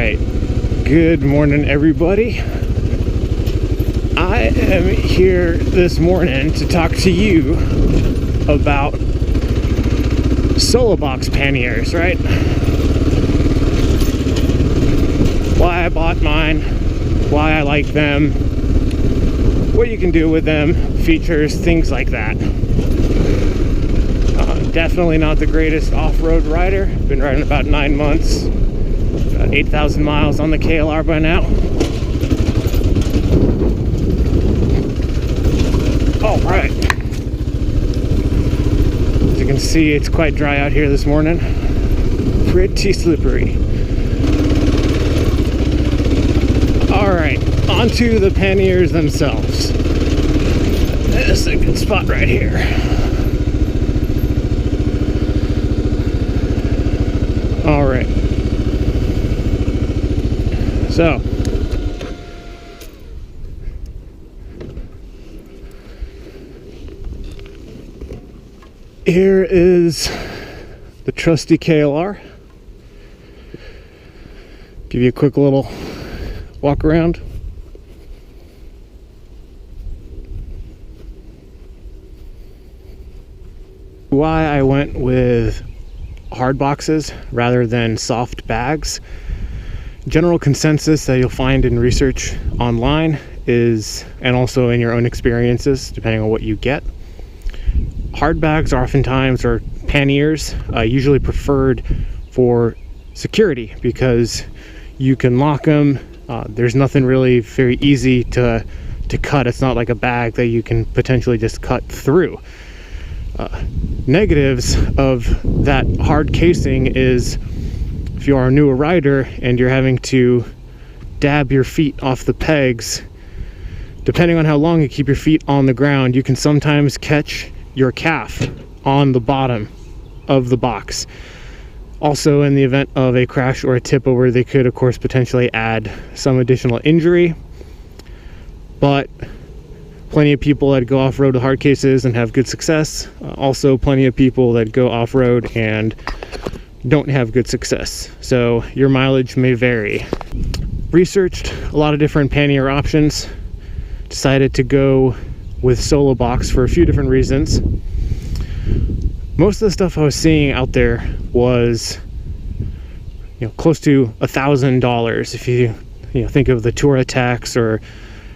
right, good morning everybody. I am here this morning to talk to you about Solobox panniers, right? Why I bought mine, why I like them, what you can do with them, features, things like that. Definitely not the greatest off-road rider. Been riding about 9 months, about 8,000 miles on the KLR by now. All right. As you can see, it's quite dry out here this morning. Pretty slippery. All right, onto the panniers themselves. This is a good spot right here. All right. So, here is the trusty KLR. Give you a quick little walk around. Why I went with hard boxes rather than soft bags. General consensus that you'll find in research online is, and also in your own experiences, depending on what you get, hard bags oftentimes, or panniers, usually preferred for security because you can lock them. There's nothing really very easy to cut. It's not like a bag that you can potentially just cut through. Negatives of that hard casing is if you are a newer rider and you're having to dab your feet off the pegs, depending on how long you keep your feet on the ground, you can sometimes catch your calf on the bottom of the box. Also, in the event of a crash or a tip over, they could of course potentially add some additional injury, but plenty of people that go off-road with hard cases and have good success. Also plenty of people that go off-road and don't have good success. So your mileage may vary. Researched a lot of different pannier options. Decided to go with Solobox for a few different reasons. Most of the stuff I was seeing out there was, close to $1,000. If you think of the Tour Attacks or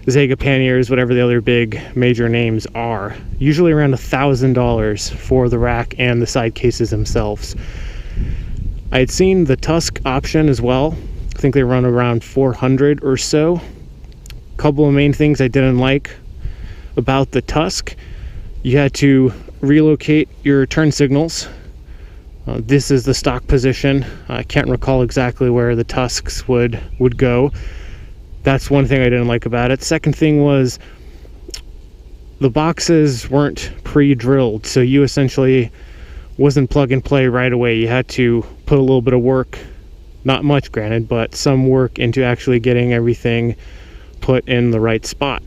Zega panniers, whatever the other big major names are, usually around $1,000 for the rack and the side cases themselves. I had seen the Tusk option as well. I think they run around $400 or so. A couple of main things I didn't like about the Tusk: you had to relocate your turn signals. This is the stock position. I can't recall exactly where the Tusks would go. That's one thing I didn't like about it. Second thing was the boxes weren't pre-drilled, so you essentially wasn't plug and play right away. You had to put a little bit of work, not much granted, but some work into actually getting everything put in the right spot.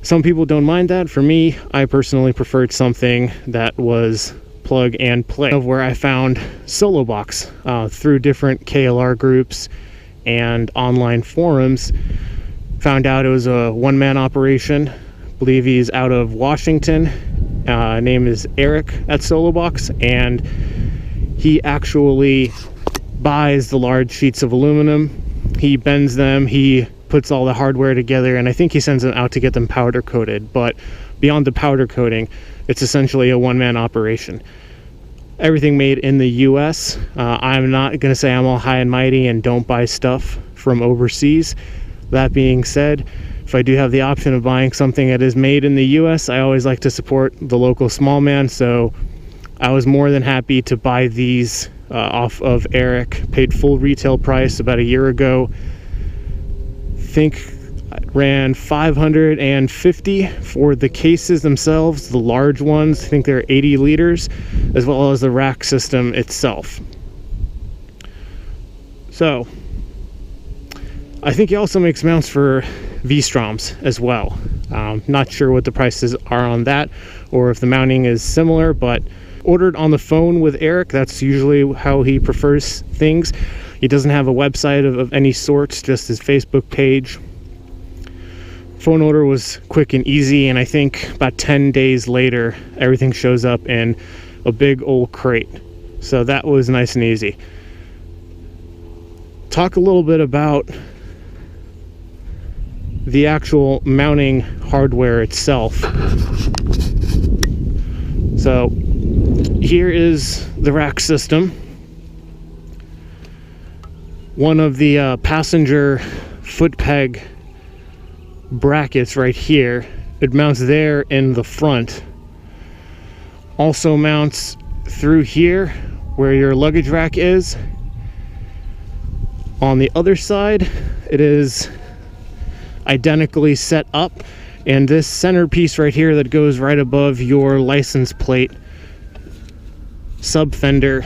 Some people don't mind that. For me, I personally preferred something that was plug and play. Of where I found Solobox through different KLR groups and online forums. Found out it was a one-man operation. I believe he's out of Washington. Name is Eric at Solobox, and he actually buys the large sheets of aluminum. He bends them, he puts all the hardware together, and I think he sends them out to get them powder coated. But beyond the powder coating, it's essentially a one-man operation. Everything made in the US. I'm not going to say I'm all high and mighty and don't buy stuff from overseas. That being said, if I do have the option of buying something that is made in the US, I always like to support the local small man. So I was more than happy to buy these off of Eric. Paid full retail price about a year ago. Think I ran $550 for the cases themselves, the large ones. I think they're 80 liters, as well as the rack system itself. So I think he also makes mounts for VSTROMs as well. Not sure what the prices are on that, or if the mounting is similar, but ordered on the phone with Eric. That's usually how he prefers things. He doesn't have a website of any sorts, just his Facebook page. Phone order was quick and easy, and I think about 10 days later everything shows up in a big old crate. So that was nice and easy. Talk a little bit about the actual mounting hardware itself. So here is the rack system. One of the passenger foot peg brackets right here, it mounts there in the front. Also mounts through here where your luggage rack is. On the other side, it is identically set up, and this centerpiece right here that goes right above your license plate sub fender,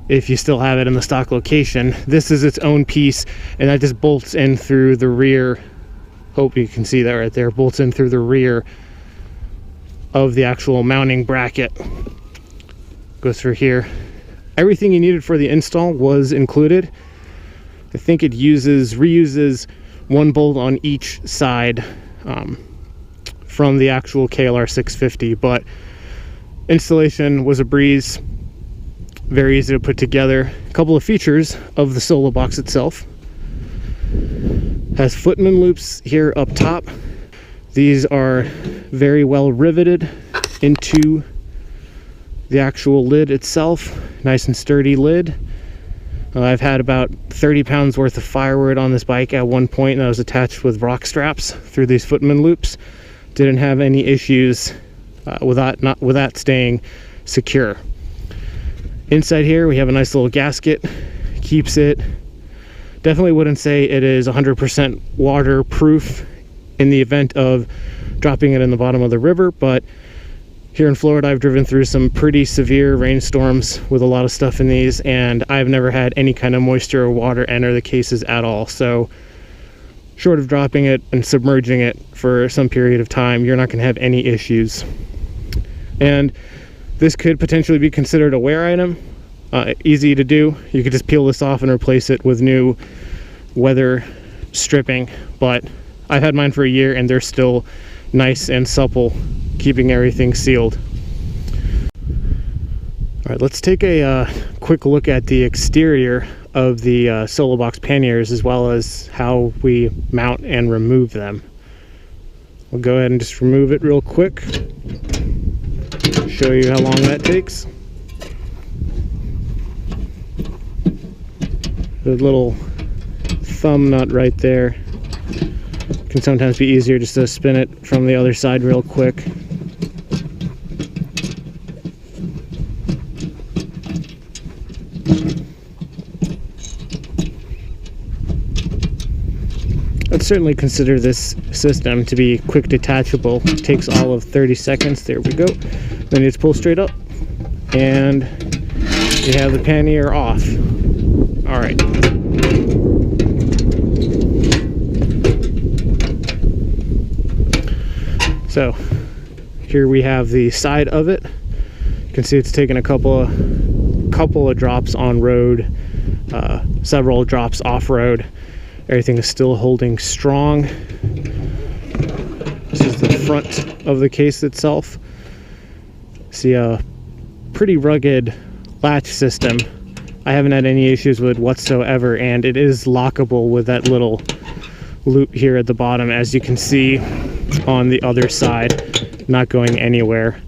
if you still have it in the stock location, this is its own piece, and that just bolts in through the rear. Hope you can see that right there, bolts in through the rear of the actual mounting bracket. Goes through here. Everything you needed for the install was included. I think it reuses one bolt on each side from the actual KLR 650, but installation was a breeze, very easy to put together. A couple of features of the Solobox itself: has footman loops here up top. These are very well riveted into the actual lid itself. Nice and sturdy lid. I've had about 30 pounds worth of firewood on this bike at one point, and that was attached with rock straps through these footman loops. Didn't have any issues with that staying secure. Inside here we have a nice little gasket. Keeps it, definitely wouldn't say it is 100% waterproof in the event of dropping it in the bottom of the river, but here in Florida, I've driven through some pretty severe rainstorms with a lot of stuff in these, and I've never had any kind of moisture or water enter the cases at all. So short of dropping it and submerging it for some period of time, you're not going to have any issues. And this could potentially be considered a wear item. Easy to do. You could just peel this off and replace it with new weather stripping, but I've had mine for a year and they're still nice and supple, keeping everything sealed. All right, let's take a quick look at the exterior of the Solobox panniers, as well as how we mount and remove them. We'll go ahead and just remove it real quick, show you how long that takes. The little thumb nut right there can sometimes be easier just to spin it from the other side real quick. I'd certainly consider this system to be quick detachable. It takes all of 30 seconds. There we go. Then you just pull straight up and you have the pannier off. All right. So here we have the side of it. You can see it's taken a couple of drops on road, several drops off road. Everything is still holding strong. This is the front of the case itself. See a pretty rugged latch system. I haven't had any issues with whatsoever, and it is lockable with that little loop here at the bottom, as you can see on the other side, not going anywhere.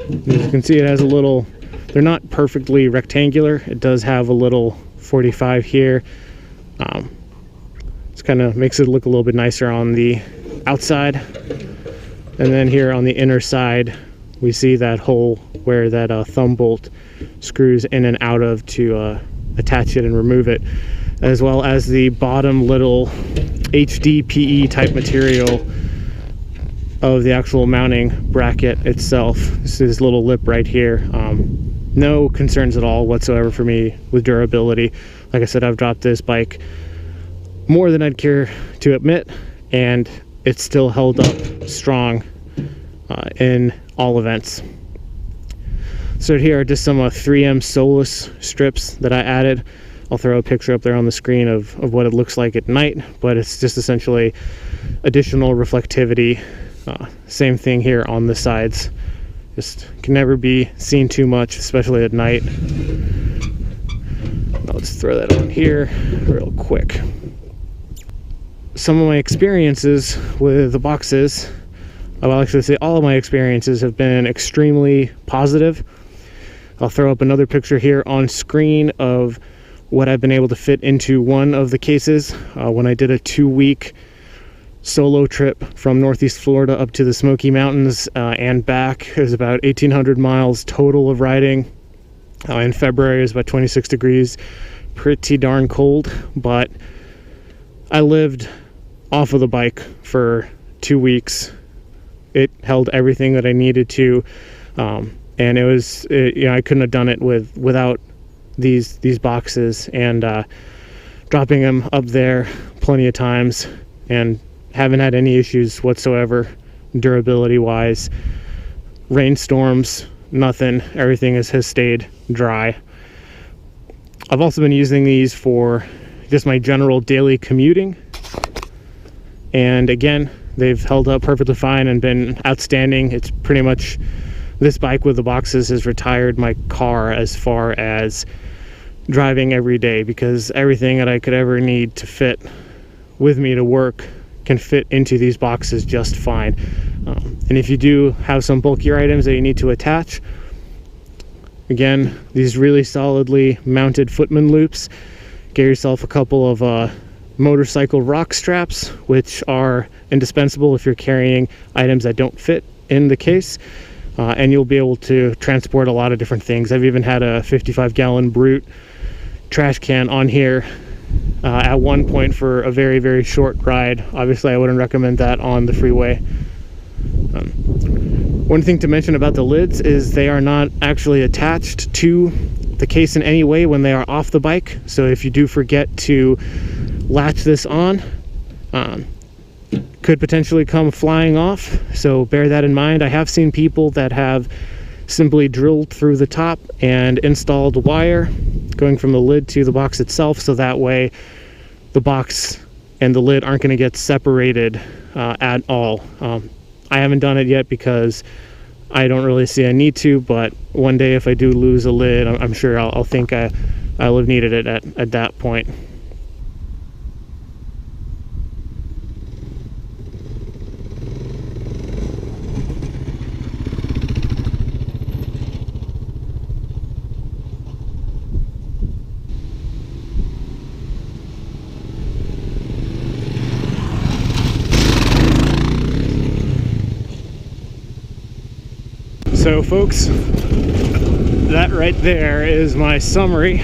As you can see, it has a little, they're not perfectly rectangular. It does have a little 45 here. It's kind of makes it look a little bit nicer on the outside. And then here on the inner side, we see that hole where that thumb bolt screws in and out of to attach it and remove it, as well as the bottom little HDPE type material of the actual mounting bracket itself. This is little lip right here. No concerns at all whatsoever for me with durability. Like I said, I've dropped this bike more than I'd care to admit, and it's still held up strong in all events. So here are just some 3M Solus strips that I added. I'll throw a picture up there on the screen of what it looks like at night, but it's just essentially additional reflectivity. Same thing here on the sides. Just can never be seen too much, especially at night. I'll just throw that on here real quick. Some of my experiences with the boxes, I'll actually say all of my experiences have been extremely positive. I'll throw up another picture here on screen of what I've been able to fit into one of the cases when I did a 2-week solo trip from Northeast Florida up to the Smoky Mountains and back. It was about 1,800 miles total of riding. In February it was about 26 degrees, pretty darn cold, but I lived off of the bike for 2 weeks. It held everything that I needed to, and it was, you know, I couldn't have done it without these boxes, and dropping them up there plenty of times, and haven't had any issues whatsoever durability wise. Rainstorms, nothing. Everything has stayed dry. I've also been using these for just my general daily commuting, and again, they've held up perfectly fine and been outstanding. It's pretty much, this bike with the boxes has retired my car as far as driving every day, because everything that I could ever need to fit with me to work can fit into these boxes just fine. And if you do have some bulkier items that you need to attach, again, these really solidly mounted footman loops. Get yourself a couple of motorcycle rock straps, which are indispensable if you're carrying items that don't fit in the case, and you'll be able to transport a lot of different things. I've even had a 55-gallon Brute trash can on here at one point for a very, very short ride. Obviously I wouldn't recommend that on the freeway. One thing to mention about the lids is they are not actually attached to the case in any way when they are off the bike. So if you do forget to latch this on, could potentially come flying off, so bear that in mind. I have seen people that have simply drilled through the top and installed wire going from the lid to the box itself, so that way the box and the lid aren't going to get separated at all. I haven't done it yet because I don't really see a need to, but one day if I do lose a lid, I'm sure I'll think I'll have needed it at that point. So folks, that right there is my summary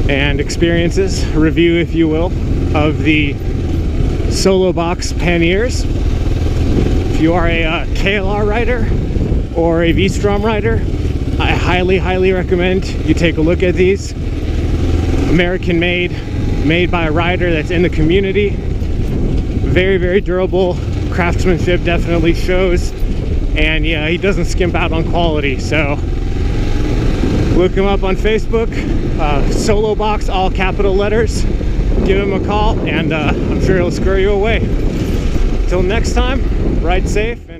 and experiences review, if you will, of the Solobox Panniers. If you are a KLR rider or a VSTROM rider, I highly recommend you take a look at these. American made by a rider that's in the community. Very durable. Craftsmanship definitely shows. And yeah, he doesn't skimp out on quality, so look him up on Facebook, Solobox, all capital letters. Give him a call, and I'm sure he'll scare you away. Till next time, ride safe.